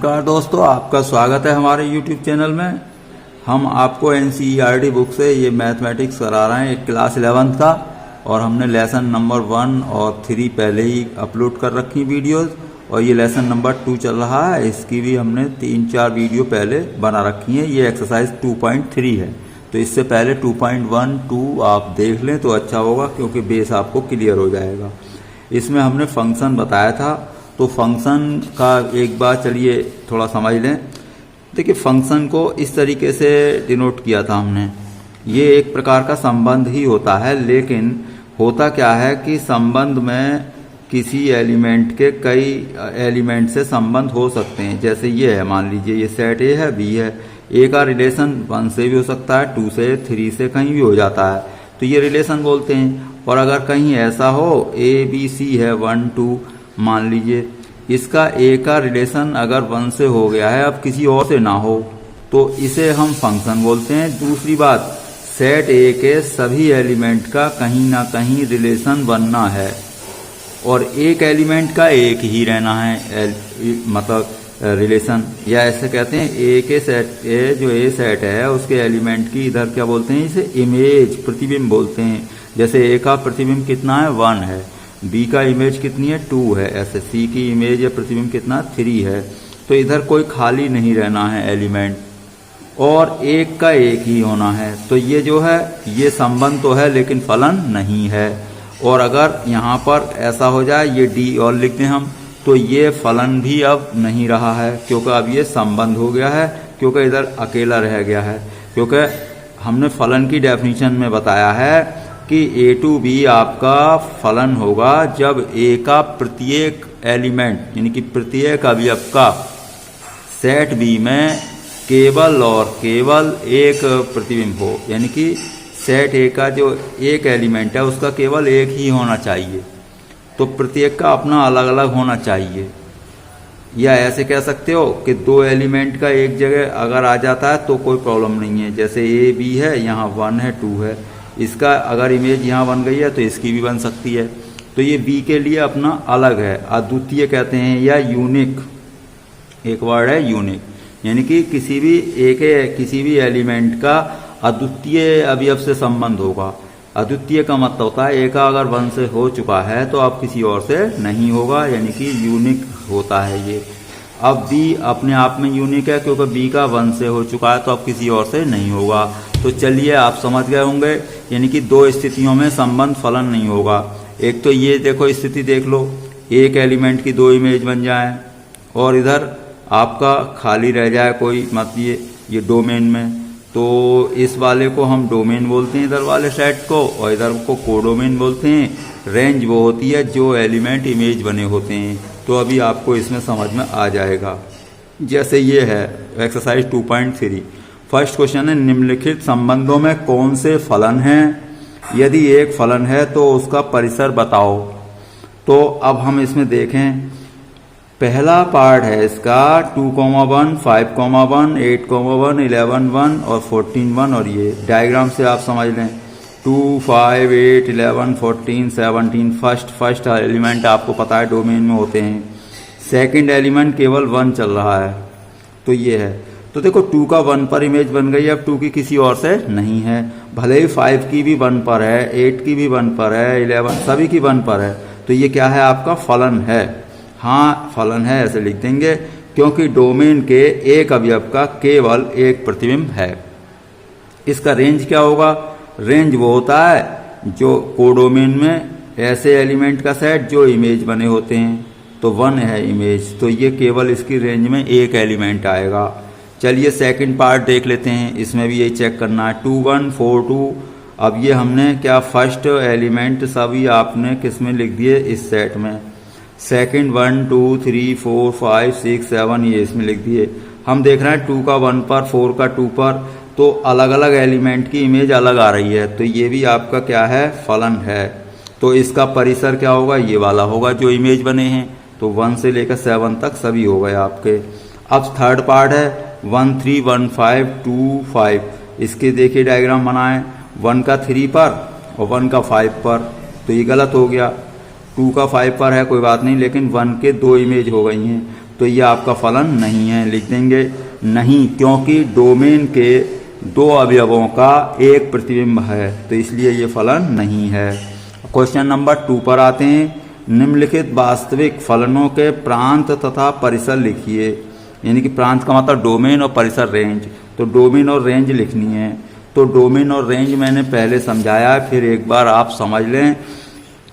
नमस्कार दोस्तों, आपका स्वागत है हमारे YouTube चैनल में। हम आपको NCERT बुक से ये मैथमेटिक्स करा रहे हैं, एक क्लास 11th का, और हमने लेसन नंबर 1 और 3 पहले ही अपलोड कर रखी वीडियोस, और ये लेसन नंबर 2 चल रहा है। इसकी भी हमने 3-4 वीडियो पहले बना रखी हैं। ये एक्सरसाइज 2.3 है, तो इससे पहले 2.1, 2 आप देख लें तो अच्छा होगा, क्योंकि बेस आपको क्लियर हो जाएगा। इसमें हमने फंक्शन बताया था, तो फंक्शन का एक बार चलिए थोड़ा समझ लें। देखिए, फंक्शन को इस तरीके से डिनोट किया था हमने। ये एक प्रकार का संबंध ही होता है, लेकिन होता क्या है कि संबंध में किसी एलिमेंट के कई एलिमेंट से संबंध हो सकते हैं। जैसे ये है, मान लीजिए ये सेट ए है, बी है। ए का रिलेशन 1 से भी हो सकता है, 2 से, 3 से, कहीं भी हो जाता है, तो ये रिलेशन बोलते हैं। और अगर कहीं ऐसा हो ए बी सी है 1 2, मान लीजिए इसका ए का रिलेशन अगर 1 से हो गया है, अब किसी और से ना हो, तो इसे हम फंक्शन बोलते हैं। दूसरी बात, सेट ए के सभी एलिमेंट का कहीं ना कहीं रिलेशन बनना है, और एक एलिमेंट का एक ही रहना है, मतलब रिलेशन, या ऐसे कहते हैं ए के सेट, ए जो ए सेट है उसके एलिमेंट की इधर क्या बोलते हैं, इसे इमेज, प्रतिबिंब बोलते हैं। जैसे ए का प्रतिबिंब कितना है, 1 है, बी का इमेज कितनी है, 2 है, ऐसे सी की इमेज या प्रतिबिंब कितना, 3 है। तो इधर कोई खाली नहीं रहना है एलिमेंट, और एक का एक ही होना है। तो ये जो है, ये संबंध तो है लेकिन फलन नहीं है। और अगर यहाँ पर ऐसा हो जाए, ये डी और लिख दें हम, तो ये फलन भी अब नहीं रहा है, क्योंकि अब ये संबंध हो गया है, क्योंकि इधर अकेला रह गया है। क्योंकि हमने फलन की डेफिनेशन में बताया है कि ए टू बी आपका फलन होगा जब ए का प्रत्येक एलिमेंट, यानी कि प्रत्येक अवयव का सेट बी में केवल और केवल एक प्रतिबिंब हो, यानी कि सेट ए का जो एक एलिमेंट है उसका केवल एक ही होना चाहिए, तो प्रत्येक का अपना अलग अलग होना चाहिए। या ऐसे कह सकते हो कि 2 एलिमेंट का एक जगह अगर आ जाता है तो कोई प्रॉब्लम नहीं है। जैसे ए बी है, यहाँ 1 है, 2 है, इसका अगर इमेज यहाँ बन गई है तो इसकी भी बन सकती है। तो ये बी के लिए अपना अलग है, अद्वितीय कहते हैं, या यूनिक, एक वर्ड है यूनिक, यानी कि किसी भी एलिमेंट का अद्वितीय अवयव से संबंध होगा। अद्वितीय का मतलब होता है ए का अगर 1 से हो चुका है तो अब किसी और से नहीं होगा, यानी कि यूनिक होता है ये। अब बी अपने आप में यूनिक है, क्योंकि बी का 1 से हो चुका है तो अब किसी और से नहीं होगा। तो चलिए आप समझ गए होंगे, यानी कि 2 स्थितियों में संबंध फलन नहीं होगा। एक तो ये देखो, स्थिति देख लो, एक एलिमेंट की 2 इमेज बन जाए और इधर आपका खाली रह जाए कोई, मतलब ये डोमेन में, तो इस वाले को हम डोमेन बोलते हैं, इधर वाले सेट को, और इधर को कोडोमेन बोलते हैं। रेंज वो होती है जो एलिमेंट इमेज बने होते हैं। तो अभी आपको इसमें समझ में आ जाएगा। जैसे ये है एक्सरसाइज 2.3, फर्स्ट क्वेश्चन है, निम्नलिखित संबंधों में कौन से फलन हैं? यदि एक फलन है तो उसका परिसर बताओ। तो अब हम इसमें देखें, पहला पार्ट है इसका 2,1, 5,1, 8,1, 11,1 और 14,1, और ये डायग्राम से आप समझ लें 2, 5, 8, 11, 14, 17। फर्स्ट एलिमेंट आपको पता है डोमेन में होते हैं, सेकंड एलिमेंट केवल 1 चल रहा है, तो ये है। तो देखो 2 का 1 पर इमेज बन गई, अब 2 की किसी और से नहीं है। भले ही 5 की भी 1 पर है, 8 की भी 1 पर है, 11 सभी की 1 पर है, तो ये क्या है, आपका फलन है। हाँ, फलन है ऐसे लिख देंगे, क्योंकि डोमेन के एक अवयव का केवल एक प्रतिबिंब है। इसका रेंज क्या होगा? रेंज वो होता है जो कोडोमेन में ऐसे एलिमेंट का सेट जो इमेज बने होते हैं, तो 1 है इमेज, तो ये केवल इसकी रेंज में एक एलिमेंट आएगा। चलिए सेकंड पार्ट देख लेते हैं, इसमें भी यही चेक करना है, 2, 1, 4, 2। अब ये हमने क्या, फर्स्ट एलिमेंट सभी आपने किस में लिख दिए, इस सेट में। सेकंड 1, 2, 3, 4, 5, 6, 7 ये इसमें लिख दिए। हम देख रहे हैं 2 का 1 पर, 4 का 2 पर, तो अलग अलग एलिमेंट की इमेज अलग आ रही है, तो ये भी आपका क्या है, फलन है। तो इसका परिसर क्या होगा, ये वाला होगा जो इमेज बने हैं, तो 1 से लेकर 7 तक सभी हो गए आपके। अब थर्ड पार्ट है 1, 3, 1, 5, 2, 5। इसके देखिए डायग्राम बनाएं, 1 का 3 पर और 1 का 5 पर, तो ये गलत हो गया। 2 का 5 पर है कोई बात नहीं, लेकिन 1 के 2 इमेज हो गई हैं, तो ये आपका फलन नहीं है, लिख देंगे नहीं, क्योंकि डोमेन के दो अवयवों का एक प्रतिबिंब है, तो इसलिए ये फलन नहीं है। क्वेश्चन नंबर 2 पर आते हैं। निम्नलिखित वास्तविक फलनों के प्रांत तथा परिसर लिखिए। यानी कि प्रांत का मतलब डोमेन और परिसर रेंज, तो डोमेन और रेंज लिखनी है। तो डोमेन और रेंज मैंने पहले समझाया, फिर एक बार आप समझ लें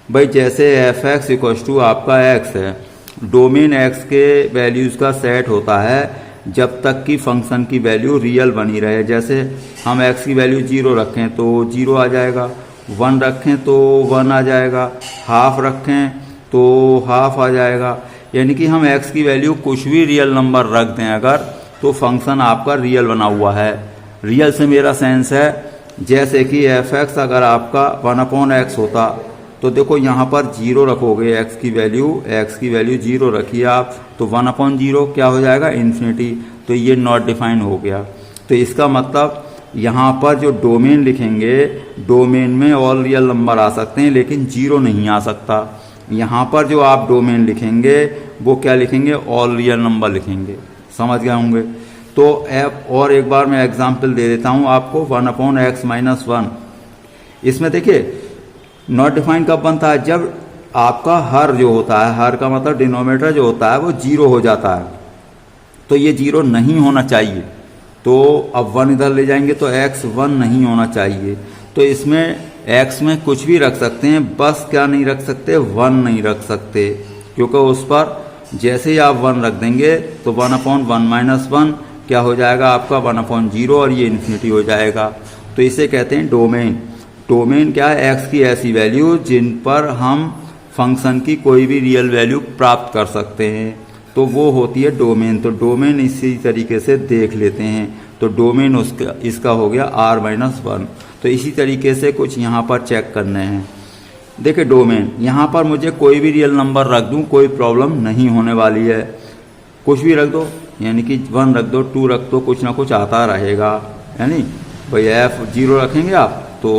भाई। जैसे f(x) = आपका x है, डोमेन x के वैल्यूज़ का सेट होता है जब तक कि फंक्शन की वैल्यू रियल बनी रहे। जैसे हम x की वैल्यू 0 रखें तो 0 आ जाएगा, 1 रखें तो 1 आ जाएगा, हाफ रखें तो हाफ आ जाएगा। यानी कि हम x की वैल्यू कुछ भी रियल नंबर रख दें अगर, तो फंक्शन आपका रियल बना हुआ है। रियल से मेरा सेंस है जैसे कि f(x) अगर आपका 1/x होता तो देखो यहाँ पर 0 रखोगे, x की वैल्यू 0 रखिए आप, तो 1/0 क्या हो जाएगा, इन्फिनिटी। तो ये नॉट डिफाइन हो गया। तो इसका मतलब यहाँ पर जो डोमेन लिखेंगे, डोमेन में ऑल रियल नंबर आ सकते हैं लेकिन 0 नहीं आ सकता। यहाँ पर जो आप डोमेन लिखेंगे वो क्या लिखेंगे, ऑल रियल नंबर लिखेंगे। समझ गए होंगे। तो और एक बार मैं एग्जाम्पल दे देता हूँ आपको। 1/x-1, इसमें देखिए नॉट डिफाइन कब बनता है, जब आपका हर जो होता है, हर का मतलब डिनोमिनेटर जो होता है वो 0 हो जाता है। तो ये 0 नहीं होना चाहिए, तो अब 1 इधर ले जाएंगे तो x 1 नहीं होना चाहिए। तो इसमें x में कुछ भी रख सकते हैं, बस क्या नहीं रख सकते, 1 नहीं रख सकते, क्योंकि उस पर जैसे ही आप 1 रख देंगे तो 1/1 - क्या हो जाएगा आपका 1/0 और ये इन्फिनिटी हो जाएगा। तो इसे कहते हैं डोमेन। डोमेन क्या है, x की ऐसी वैल्यू जिन पर हम फंक्शन की कोई भी रियल वैल्यू प्राप्त कर सकते हैं, तो वो होती है डोमेन। तो डोमेन इसी तरीके से देख लेते हैं। तो डोमेन उसका इसका हो गया r-1। तो इसी तरीके से कुछ यहाँ पर चेक करने हैं। देखिए डोमेन, यहाँ पर मुझे कोई भी रियल नंबर रख दूँ, कोई प्रॉब्लम नहीं होने वाली है। कुछ भी रख दो, यानी कि 1 रख दो, 2 रख दो, कुछ ना कुछ आता रहेगा। यानी भाई f0 रखेंगे आप तो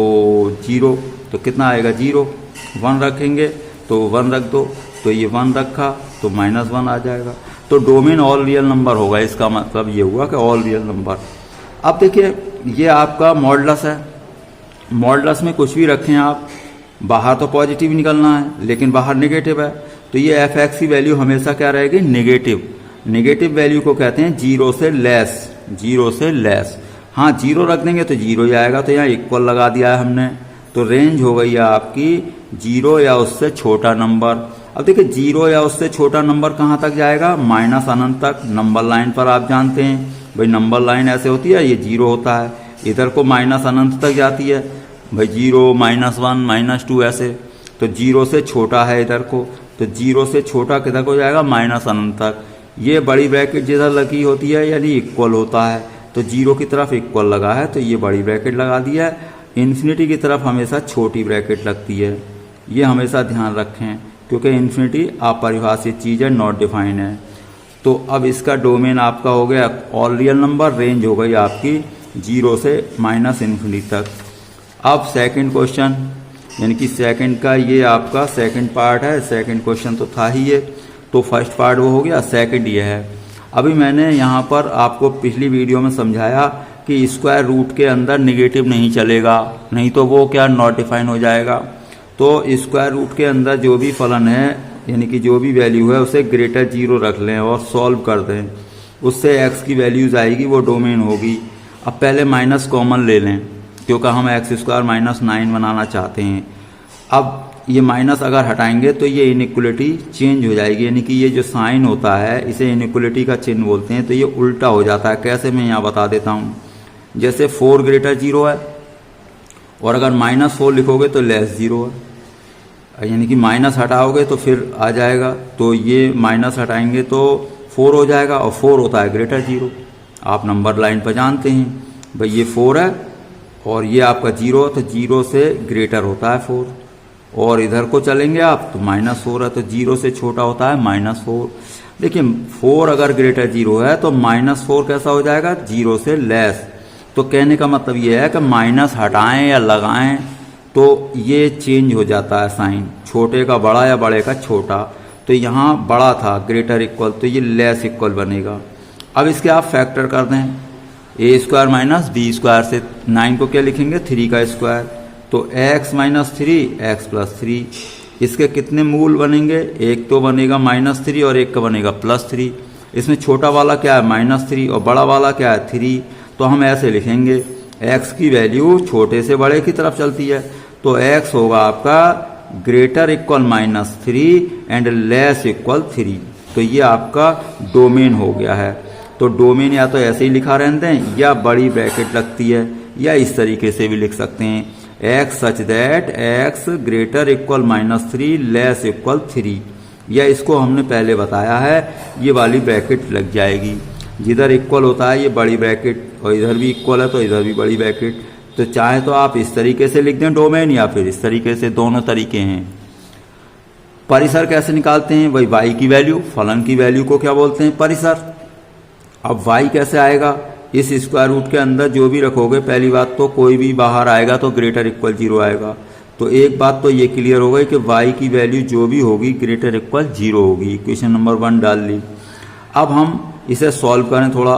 0, तो कितना आएगा 0। 1 रखेंगे तो 1 रख दो, तो ये 1 रखा तो -1 आ जाएगा। तो डोमेन ऑल रियल नंबर होगा। इसका मतलब ये हुआ कि ऑल रियल नंबर। अब देखिए ये आपका मॉडुलस है। मॉडुलस में कुछ भी रखें आप, बाहर तो पॉजिटिव निकलना है लेकिन बाहर नेगेटिव है, तो ये f(x) की वैल्यू हमेशा क्या रहेगी, नेगेटिव। नेगेटिव वैल्यू को कहते हैं 0 से लेस। हाँ 0 रख देंगे तो 0 ही आएगा, तो यहाँ इक्वल लगा दिया है हमने। तो रेंज हो गई है आपकी 0 या उससे छोटा नंबर। अब देखिए 0 या उससे छोटा नंबर कहाँ तक जाएगा, -अनंत तक। नंबर लाइन पर आप जानते हैं भाई, नंबर लाइन ऐसे होती है, ये 0 होता है, इधर को -अनंत तक जाती है भाई, 0, -1, -2 ऐसे। तो 0 से छोटा है इधर को, तो 0 से छोटा किधर को जाएगा, -अनंत तक। ये बड़ी ब्रैकेट जिधर लगी होती है यानी इक्वल होता है, तो 0 की तरफ इक्वल लगा है तो ये बड़ी ब्रैकेट लगा दी है। इन्फिनिटी की तरफ हमेशा छोटी ब्रैकेट लगती है, ये हमेशा ध्यान रखें, क्योंकि इन्फिनिटी अपरिभाषित चीज़ है, नॉट डिफाइन है। तो अब इसका डोमेन आपका हो गया ऑल रियल नंबर, रेंज हो गई आपकी 0 से -इन्फिनिटी तक। अब सेकंड क्वेश्चन, यानी कि सेकंड का ये आपका सेकंड पार्ट है। सेकंड क्वेश्चन तो था ही ये, तो फर्स्ट पार्ट वो हो गया, सेकंड ये है। अभी मैंने यहाँ पर आपको पिछली वीडियो में समझाया कि स्क्वायर रूट के अंदर नेगेटिव नहीं चलेगा, नहीं तो वो क्या नॉट डिफाइन हो जाएगा। तो स्क्वायर रूट के अंदर जो भी फलन है, यानी कि जो भी वैल्यू है उसे >0 रख लें और सॉल्व कर दें, उससे x की वैल्यूज आएगी, वो डोमेन होगी। अब पहले माइनस कॉमन ले लें, क्योंकि हम x² -9 बनाना चाहते हैं। अब ये माइनस अगर हटाएंगे तो ये इनइक्वलिटी चेंज हो जाएगी, यानी कि ये जो साइन होता है इसे इनइक्वलिटी का चिन्ह बोलते हैं, तो ये उल्टा हो जाता है। कैसे, मैं यहाँ बता देता हूँ। जैसे 4 >0 है और अगर -4 लिखोगे तो <0 है, यानी कि माइनस हटाओगे तो फिर आ जाएगा, तो ये माइनस हटाएंगे तो 4 हो जाएगा, और 4 होता है >0। आप नंबर लाइन पर जानते हैं भाई, ये 4 है और ये आपका 0 है, तो 0 से ग्रेटर होता है 4। और इधर को चलेंगे आप तो -4 है, तो 0 से छोटा होता है -4। देखिए 4 अगर >0 है तो -4 कैसा हो जाएगा, 0 से लेस। तो कहने का मतलब ये है कि माइनस हटाएं या लगाएं तो ये चेंज हो जाता है साइन, छोटे का बड़ा या बड़े का छोटा। तो यहाँ बड़ा था ग्रेटर इक्वल, तो ये लेस इक्वल बनेगा। अब इसके आप फैक्टर कर दें, ए स्क्वायर माइनस बी स्क्वायर से 9 को क्या लिखेंगे 3 का स्क्वायर, तो x माइनस 3 एक्स प्लस 3। इसके कितने मूल बनेंगे, एक तो बनेगा -3 और एक का बनेगा +3। इसमें छोटा वाला क्या है -3 और बड़ा वाला क्या है 3, तो हम ऐसे लिखेंगे x की वैल्यू छोटे से बड़े की तरफ चलती है, तो x होगा आपका greater equal -3 and less equal 3। तो ये आपका डोमेन हो गया है। तो डोमेन या तो ऐसे ही लिखा रहते हैं या बड़ी ब्रैकेट लगती है, या इस तरीके से भी लिख सकते हैं x such that x greater equal -3 less equal 3, या इसको हमने पहले बताया है ये वाली ब्रैकेट लग जाएगी। जिधर इक्वल होता है ये बड़ी ब्रैकेट, और इधर भी इक्वल है तो इधर भी बड़ी ब्रैकेट। तो चाहे तो आप इस तरीके से लिख दें डोमेन, या फिर इस तरीके से, दोनों तरीके हैं। परिसर कैसे निकालते हैं, वही y की वैल्यू, फलन की वैल्यू को क्या बोलते हैं परिसर। अब y कैसे आएगा, इस स्क्वायर रूट के अंदर जो भी रखोगे, पहली बात तो कोई भी बाहर आएगा तो ग्रेटर इक्वल 0 आएगा। तो एक बात तो ये क्लियर हो गई कि y की वैल्यू जो भी होगी ग्रेटर इक्वल 0 होगी। इक्वेशन नंबर 1 डाल ली। अब हम इसे सॉल्व करें, थोड़ा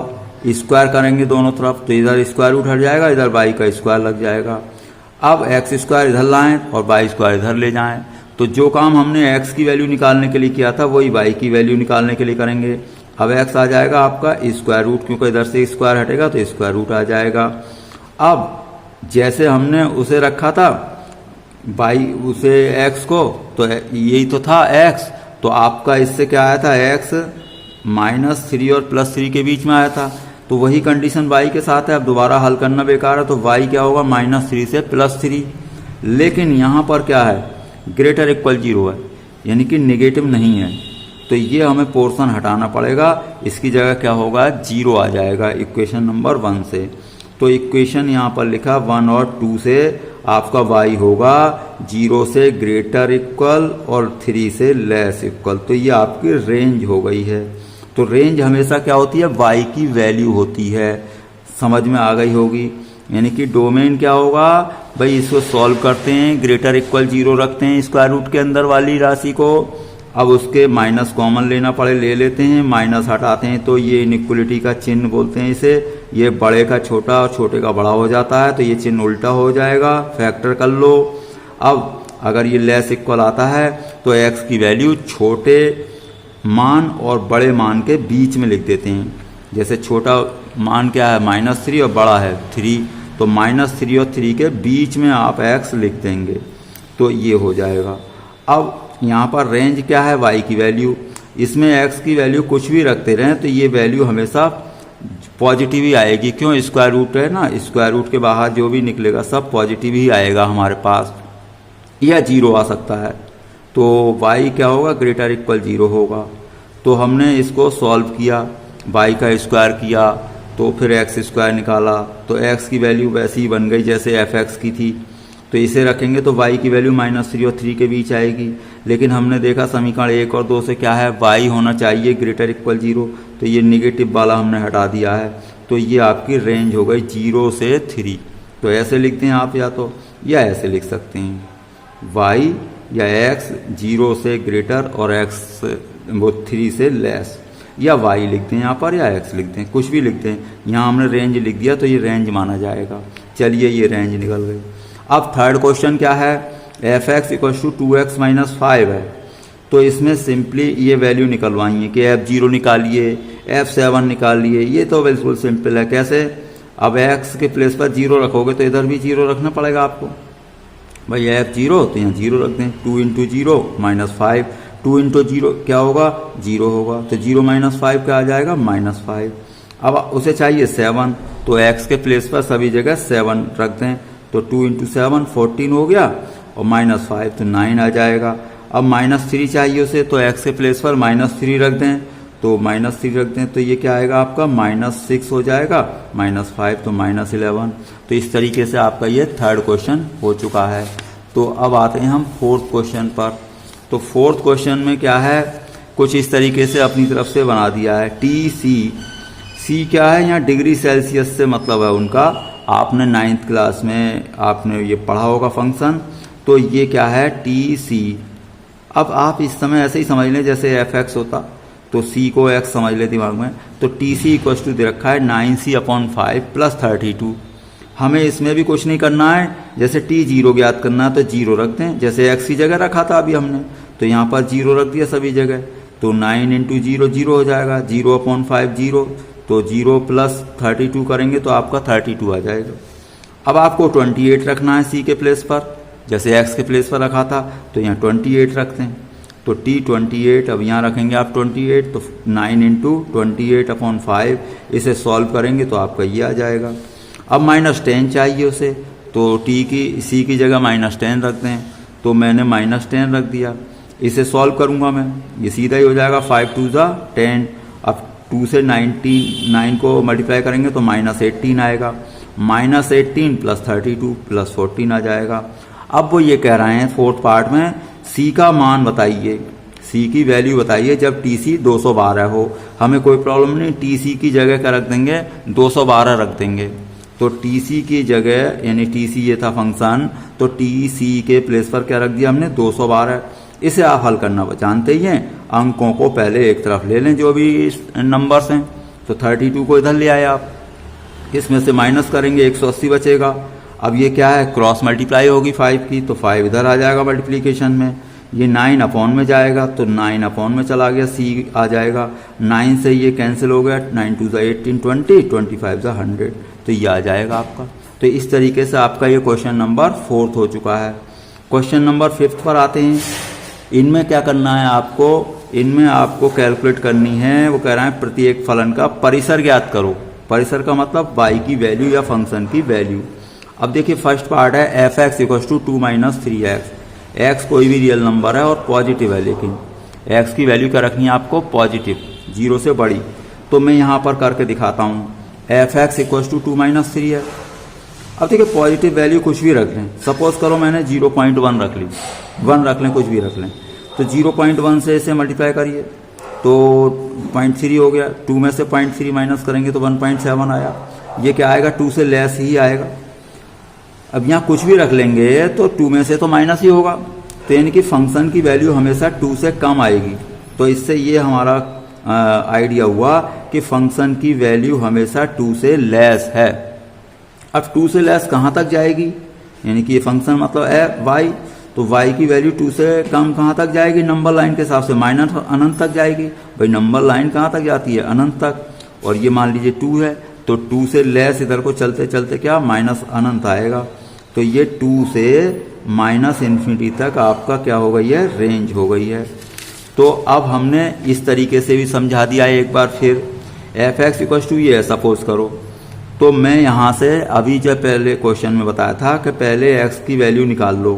स्क्वायर करेंगे दोनों तरफ, तो इधर स्क्वायर रूट हट जाएगा, इधर y का स्क्वायर लग जाएगा। अब x स्क्वायर इधर लाएं और y स्क्वायर इधर ले जाएं, तो जो काम हमने x की वैल्यू निकालने के लिए किया था वही y की वैल्यू निकालने के लिए करेंगे। अब x आ जाएगा आपका स्क्वायर रूट, क्योंकि इधर से स्क्वायर हटेगा तो स्क्वायर रूट आ जाएगा। अब जैसे हमने उसे रखा था उसे x को, तो यही तो था x, तो आपका इससे क्या आया था x -3 और +3 के बीच में आया था, तो वही कंडीशन y के साथ है। अब दोबारा हल करना बेकार है, तो y क्या होगा -3 से +3। लेकिन यहाँ पर क्या है ग्रेटर इक्वल 0 है, यानी कि नेगेटिव नहीं है, तो ये हमें पोर्शन हटाना पड़ेगा। इसकी जगह क्या होगा 0 आ जाएगा इक्वेशन नंबर 1 से। तो इक्वेशन यहाँ पर लिखा 1 और 2 से आपका y होगा 0 से ग्रेटर इक्वल और 3 से लेस इक्वल। तो ये आपकी रेंज हो गई है। तो रेंज हमेशा क्या होती है y की वैल्यू होती है, समझ में आ गई होगी। यानी कि डोमेन क्या होगा भाई, इसको सॉल्व करते हैं, ग्रेटर इक्वल 0 रखते हैं स्क्वायर रूट के अंदर वाली राशि को। अब उसके माइनस कॉमन लेना पड़े, ले लेते हैं, माइनस हटाते हैं तो ये इनइक्वलिटी का चिन्ह बोलते हैं इसे। ये बड़े का छोटा और छोटे का बड़ा हो जाता है, तो ये चिन्ह उल्टा हो जाएगा, फैक्टर कर लो। अब अगर ये लेस इक्वल आता है तो x की वैल्यू छोटे मान और बड़े मान के बीच में लिख देते हैं। जैसे छोटा मान क्या है -3 और बड़ा है 3, तो -3 और 3 के बीच में आप x लिख देंगे, तो ये हो जाएगा। अब यहाँ पर रेंज क्या है y की वैल्यू, इसमें x की वैल्यू कुछ भी रखते रहें तो ये वैल्यू हमेशा पॉजिटिव ही आएगी। क्यों, स्क्वायर रूट है ना, स्क्वायर रूट के बाहर जो भी निकलेगा सब पॉजिटिव ही आएगा हमारे पास, या 0 आ सकता है। तो y क्या होगा ग्रेटर इक्वल 0 होगा। तो हमने इसको सॉल्व किया, y का स्क्वायर किया, तो फिर x स्क्वायर निकाला, तो x की वैल्यू वैसी ही बन गई जैसे fx की थी। तो इसे रखेंगे तो y की वैल्यू -3 और 3 के बीच आएगी। लेकिन हमने देखा समीकरण 1 और 2 से क्या है y होना चाहिए ग्रेटर इक्वल 0, तो ये निगेटिव वाला हमने हटा दिया है। तो ये आपकी रेंज हो गई 0 से 3। तो ऐसे लिखते हैं आप, या ऐसे लिख सकते हैं y या x 0 से ग्रेटर और x वो 3 से लेस, या y लिखते हैं यहाँ पर, या x लिखते हैं, कुछ भी लिखते हैं। यहाँ हमने रेंज लिख दिया तो ये रेंज माना जाएगा। चलिए ये रेंज निकल गई। अब थर्ड क्वेश्चन क्या है, f(x = 2x - 5) है। तो इसमें सिंपली ये वैल्यू निकलवाई है कि f0 निकालिए, f7 निकालिए। ये तो बिल्कुल सिंपल है। कैसे, अब x के प्लेस पर 0 रखोगे तो इधर भी 0 रखना पड़ेगा आपको। भाई f0 तो यहाँ 0 रख दें, 2 × 0 -5, 2 × 0 क्या होगा 0 होगा, तो 0 - 5 क्या आ जाएगा -5। अब उसे चाहिए 7, तो x के प्लेस पर सभी जगह 7 रख दें, तो 2 × 7 14 हो गया, और -5 तो 9 आ जाएगा। अब -3 चाहिए उसे, तो x के प्लेस पर -3 रख दें, तो -3 रख दें, तो ये क्या आएगा आपका -6 हो जाएगा, -5 तो -11। तो इस तरीके से आपका ये थर्ड क्वेश्चन हो चुका है। तो अब आते हैं हम फोर्थ क्वेश्चन पर। तो फोर्थ क्वेश्चन में क्या है, कुछ इस तरीके से अपनी तरफ से बना दिया है। टी क्या है, यहाँ डिग्री सेल्सियस से मतलब है उनका। आपने 9th क्लास में आपने ये पढ़ा होगा फंक्शन। तो ये क्या है TC, अब आप इस समय ऐसे ही समझ लें जैसे एफ एक्स होता, तो सी को एक्स समझ ले दिमाग में, तो टी सी इक्व टू दे रखा है 9c/5 प्लस 32। हमें इसमें भी कुछ नहीं करना है, जैसे टी जीरो ज्ञात करना है तो जीरो रख दें, जैसे एक्स की जगह रखा था अभी हमने, तो यहाँ पर जीरो रख दिया सभी जगह, तो 9 इंटू जीरो जीरो हो जाएगा, 0/5 जीरो, तो 0 प्लस 32 करेंगे तो आपका 32 आ जाएगा। अब आपको 28 रखना है सी के प्लेस पर, जैसे एक्स के प्लेस पर रखा था तो यहाँ 28 रखते हैं, तो टी 28, अब यहाँ रखेंगे आप 28, तो 9 इंटू 28/5, इसे सॉल्व करेंगे तो आपका ये आ जाएगा। अब -10 चाहिए उसे, तो टी की सी की जगह -10 रखते हैं, तो मैंने -10 रख दिया। इसे सॉल्व करूँगा मैं, ये सीधा ही हो जाएगा, 5 2 10। अब 2 से 9 को मल्टीप्लाई करेंगे तो -18 आएगा, -18 प्लस 32 प्लस 14 आ जाएगा। अब वो ये कह रहे हैं फोर्थ पार्ट में, सी का मान बताइए, सी की वैल्यू बताइए जब टी सी 212 हो। हमें कोई प्रॉब्लम नहीं, टी सी की जगह क्या रख देंगे, 212 रख देंगे। तो टी सी की जगह, यानी टी सी ये था फंक्शन, तो टी सी के प्लेस पर क्या रख दिया हमने, 212। इसे आप हल करना जानते ही हैं, अंकों को पहले एक तरफ ले लें जो भी नंबर्स हैं, तो 32 को इधर ले आए आप, इसमें से माइनस करेंगे 180 बचेगा। अब ये क्या है, क्रॉस मल्टीप्लाई होगी 5 की, तो 5 इधर आ जाएगा मल्टीप्लिकेशन में, ये 9 अपॉन में जाएगा, तो 9 अपॉन में चला गया, सी आ जाएगा, 9 से ये कैंसिल हो गया, 9 2 18 20, 25 100, तो ये आ जाएगा आपका। तो इस तरीके से आपका ये क्वेश्चन नंबर 4 हो चुका है। क्वेश्चन नंबर 5 पर आते हैं। इनमें क्या करना है आपको, इनमें आपको कैलकुलेट करनी है, वो कह रहा है प्रत्येक फलन का परिसर ज्ञात करो। परिसर का मतलब y की वैल्यू या फंक्शन की वैल्यू। अब देखिए फर्स्ट पार्ट है f x equal to 2 - 3x। X कोई भी रियल नंबर है और पॉजिटिव है, लेकिन एक्स की वैल्यू क्या रखनी है आपको, पॉजिटिव, 0 से बड़ी। तो मैं यहाँ पर करके दिखाता हूँ, F x equal to 2 - 3x। अब देखिए पॉजिटिव वैल्यू कुछ भी रख लें, सपोज करो मैंने 0.1 रख ली, 1 रख लें, कुछ भी रख लें, तो 0.1 से इसे मल्टीप्लाई करिए तो 0.3 हो गया, 2 में से 0.3 माइनस करेंगे तो 1.7 आया। ये क्या आएगा, 2 से लेस ही आएगा। अब यहाँ कुछ भी रख लेंगे तो 2 में से तो माइनस ही होगा, तो यानी कि फंक्शन की वैल्यू हमेशा 2 से कम आएगी। तो इससे ये हमारा आइडिया हुआ कि फंक्शन की वैल्यू हमेशा 2 से लेस है। अब 2 से लेस कहाँ तक जाएगी, यानी कि ये फंक्शन मतलब है y, तो y की वैल्यू 2 से कम कहाँ तक जाएगी, नंबर लाइन के हिसाब से माइनस अनंत तक जाएगी। भाई नंबर लाइन कहाँ तक जाती है, अनंत तक, और ये मान लीजिए 2 है, तो 2 से लेस इधर को चलते चलते क्या माइनस अनंत आएगा। तो ये 2 से -इन्फिनिटी तक आपका क्या हो गई है, रेंज हो गई है। तो अब हमने इस तरीके से भी समझा दिया है एक बार फिर। एफ एक्स इक्व टू ये है सपोज करो, तो मैं यहाँ से अभी जब पहले क्वेश्चन में बताया था कि पहले x की वैल्यू निकाल लो,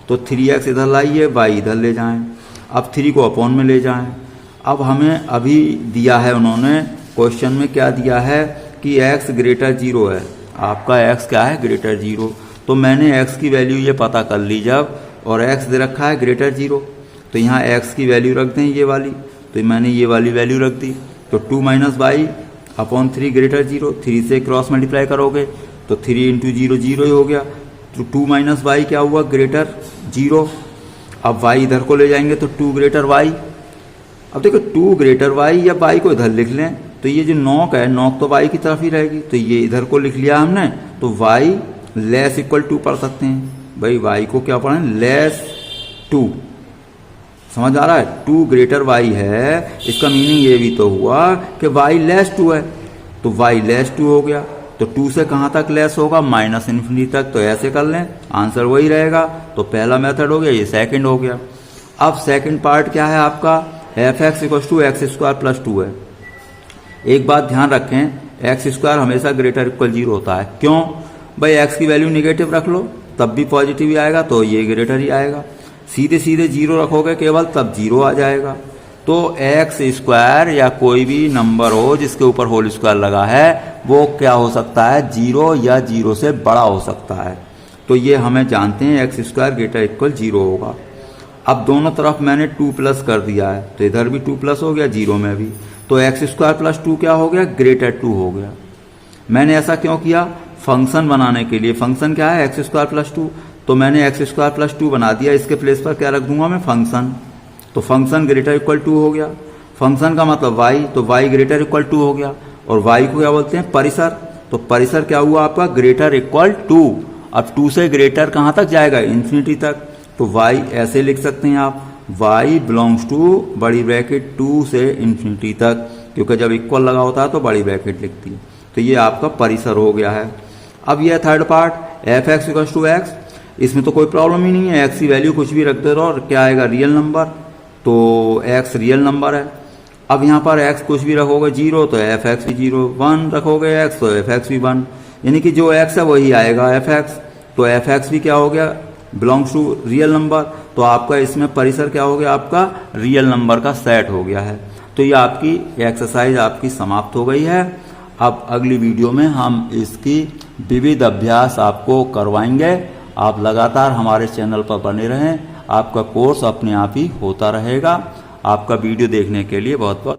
तो 3x इधर लाइए, y इधर ले जाएं, अब 3 को अपॉन में ले जाएं। अब हमें अभी दिया है उन्होंने क्वेश्चन में क्या दिया है कि x ग्रेटर 0 है, आपका x क्या है, ग्रेटर 0। तो मैंने x की वैल्यू ये पता कर ली जब, और x दे रखा है ग्रेटर 0, तो यहाँ x की वैल्यू रख दें ये वाली, तो मैंने ये वाली वैल्यू रख दी। तो 2 - y अपॉन 3 ग्रेटर 0, 3 से क्रॉस मल्टीप्लाई करोगे तो 3 इंटू 0 0 ही हो गया, तो 2 - y क्या हुआ, ग्रेटर 0। अब y इधर को ले जाएंगे तो 2 ग्रेटर y। अब देखो 2 ग्रेटर y या y को इधर लिख लें, तो ये जो नॉक है, नॉक तो y की तरफ ही रहेगी, तो ये इधर को लिख लिया हमने, तो y लेस इक्वल टू पढ़ सकते हैं। भाई y को क्या पढ़ें, लेस 2, समझ आ रहा है, 2 ग्रेटर y है, इसका मीनिंग ये भी तो हुआ कि y लेस 2 है, तो y लेस 2 हो गया। तो 2 से कहाँ तक लेस होगा, -इन्फिनिटी तक, तो ऐसे कर लें, आंसर वही रहेगा। तो पहला मेथड हो गया, ये सेकंड हो गया। अब सेकंड पार्ट क्या है आपका, F x equal to x² + 2 है। एक बात ध्यान रखें, x² हमेशा ग्रेटर इक्वल 0 होता है। क्यों भाई, x की वैल्यू निगेटिव रख लो तब भी पॉजिटिव ही आएगा, तो ये ग्रेटर ही आएगा। सीधे सीधे 0 रखोगे केवल तब 0 आ जाएगा। तो x² या कोई भी नंबर हो जिसके ऊपर होल स्क्वायर लगा है, वो क्या हो सकता है, 0 या 0 से बड़ा हो सकता है। तो ये हमें जानते हैं x² ग्रेटर इक्वल 0 होगा। अब दोनों तरफ मैंने 2 प्लस कर दिया है, तो इधर भी 2 प्लस हो गया, 0 में भी, तो x² + 2 क्या हो गया, ग्रेटर 2 हो गया। मैंने ऐसा क्यों किया, फंक्शन बनाने के लिए। फंक्शन क्या है, x² + 2, तो मैंने x² + 2 बना दिया, इसके प्लेस पर क्या रख दूंगा मैं, फंक्शन। तो फंक्शन ग्रेटर इक्वल टू हो गया, फंक्शन का मतलब y, तो y ग्रेटर इक्वल टू हो गया, और y को क्या बोलते हैं, परिसर। तो परिसर क्या हुआ आपका, ग्रेटर इक्वल टू। अब 2 से ग्रेटर कहाँ तक जाएगा, इन्फिनिटी तक। तो y ऐसे लिख सकते हैं आप, y बिलोंग्स टू बड़ी ब्रैकेट 2 से इन्फिनिटी तक, क्योंकि जब इक्वल लगा होता है तो बड़ी ब्रैकेट लिखती है। तो ये आपका परिसर हो गया है। अब यह third part f x equals to x, इसमें तो कोई प्रॉब्लम ही नहीं है, एक्स की वैल्यू कुछ भी रखते रहो और क्या आएगा, रियल नंबर। तो एक्स रियल नंबर है। अब यहाँ पर एक्स कुछ भी रखोगे 0 तो एफ एक्स भी 0, 1 रखोगे एक्स तो एफ एक्स भी 1, यानी कि जो एक्स है वही आएगा एफ एक्स। तो एफ एक्स भी क्या हो गया, बिलोंग्स टू रियल नंबर। तो आपका इसमें परिसर क्या हो गया, आपका रियल नंबर का सेट हो गया है। तो ये आपकी एक्सरसाइज आपकी समाप्त हो गई है। अब अगली वीडियो में हम इसकी विविध अभ्यास आपको करवाएंगे। आप लगातार हमारे चैनल पर बने रहें, आपका कोर्स अपने आप ही होता रहेगा। आपका वीडियो देखने के लिए बहुत बहुत